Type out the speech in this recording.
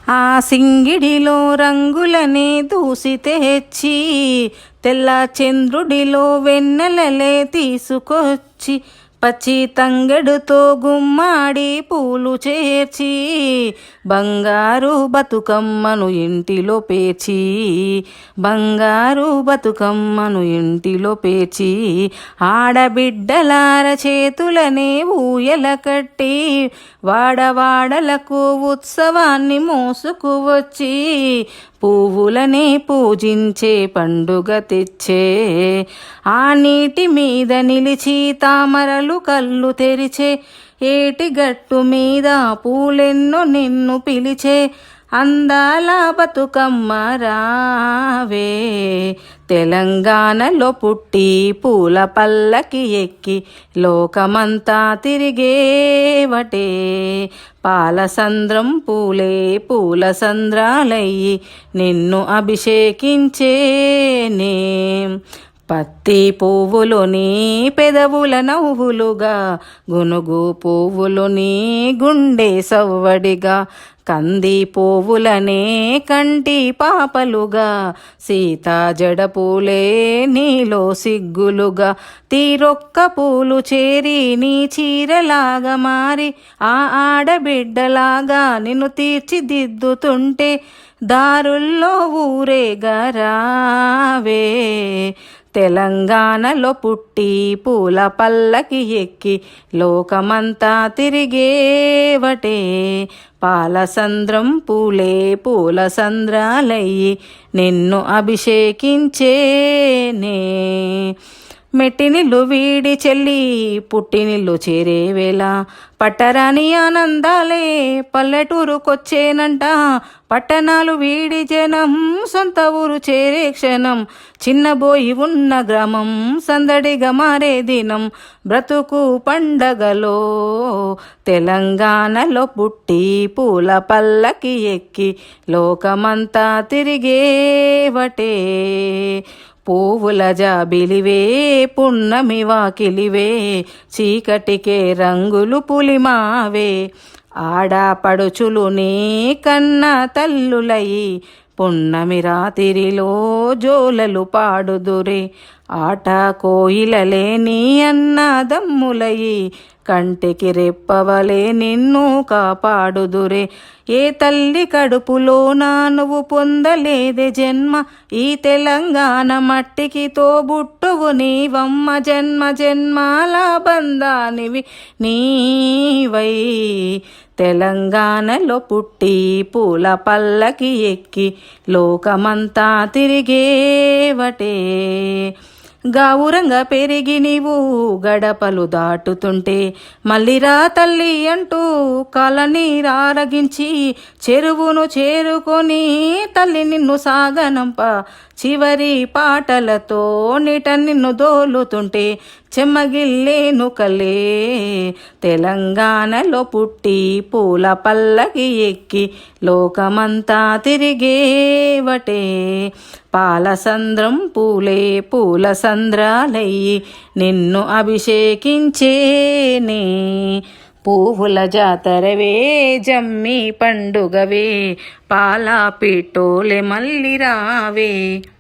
ఆ సింగిడిలో రంగులనే దూసి తెచ్చి తెల్ల చంద్రుడిలో వెన్నెలలే తీసుకొచ్చి పచ్చి తంగెడుతో గుమ్మాడి పూలు చేర్చి బంగారు బతుకమ్మను ఇంటిలో పేర్చి బంగారు బతుకమ్మను ఇంటిలో పేర్చి ఆడబిడ్డలార చేతులనే ఊయల కట్టి వాడవాడలకు ఉత్సవాన్ని మోసుకువచ్చి పువ్వులనే పూజించే పండుగ తెచ్చే ఆ నీటి మీద నిలిచి తామరలు కళ్ళు తెరిచే ఏటి గట్టు మీద పూలెన్నో నిన్ను పిలిచే అందాల బతుకమ్మ రావే తెలంగాణలో పుట్టి పూల పల్లకి ఎక్కి లోకమంతా తిరిగేవటే పాలసంద్రం పూలే పూల సంద్రాలయ్యి నిన్ను అభిషేకించేనే పత్తి పువ్వులుని పెదవుల నవ్వులుగా గునుగు పువ్వులుని గుండె సవ్వడిగా కంది పువ్వులనే కంటి పాపలుగా సీతా జడపూలే నీలో సిగ్గులుగా తీరొక్క పూలు చేరి నీ చీరలాగా మారి ఆ ఆడబిడ్డలాగా నిన్ను తీర్చిదిద్దుతుంటే దారుల్లో ఊరేగరావే తెలంగాణలో పుట్టి పూల పల్లకి ఎక్కి లోకమంతా తిరిగేవటే పాలసంద్రం పూలే పూల సంద్రాలయ్యి నిన్ను అభిషేకించేనే మెట్టినిల్లు వీడి చెల్లి పుట్టినిల్లు చేరే వేళ పట్టరాని ఆనందాలే పల్లెటూరుకొచ్చేనంట పట్టణాలు వీడి జనం సొంత ఊరు చేరే క్షణం చిన్నబోయి ఉన్న గ్రామం సందడిగా మారే దినం బ్రతుకు పండగలో తెలంగాణలో పుట్టి పూల పల్లకి ఎక్కి లోకమంతా తిరిగేవటే పువ్వుల జాబిలివే పున్నమి వాకిలివే చీకటికే రంగులు పులిమావే ఆడపడుచులు నీ కన్న తల్లులయి పున్నమి రాతిరిలో జోలలు పాడుదురే ఆట కోయిలలే నీ అన్నదమ్ములయి కంటికి రెప్పవలే నిన్ను కాపాడుదురే ఏ తల్లి కడుపులోనా నువ్వు పొందలేదే జన్మ ఈ తెలంగాణ మట్టికి తోబుట్టువు నీవమ్మ జన్మ జన్మాల బంధానివి నీవై తెలంగాణలో పుట్టి పూల పల్లకి ఎక్కి లోకమంతా తిరిగేవటే గౌరంగా పెరిగి నీవు గడపలు దాటుతుంటే మళ్ళీరా తల్లి అంటూ కలనీరారగించి చెరువును చేరుకొని తల్లి నిన్ను సాగనంప చివరి పాటలతో నిట నిన్ను దోలుతుంటే చెమ్మగిల్లేను కలే తెలంగాణలో పుట్టి పూల పల్లకి ఎక్కి లోకమంతా తిరిగేవటే పాలసంద్రం పూలే పూల సంద్రాలయ్యి నిన్ను అభిషేకించేనే పువ్వుల జాతరవే జమ్మి పండుగవే పాల పిట్టోలే మళ్ళీ రావే.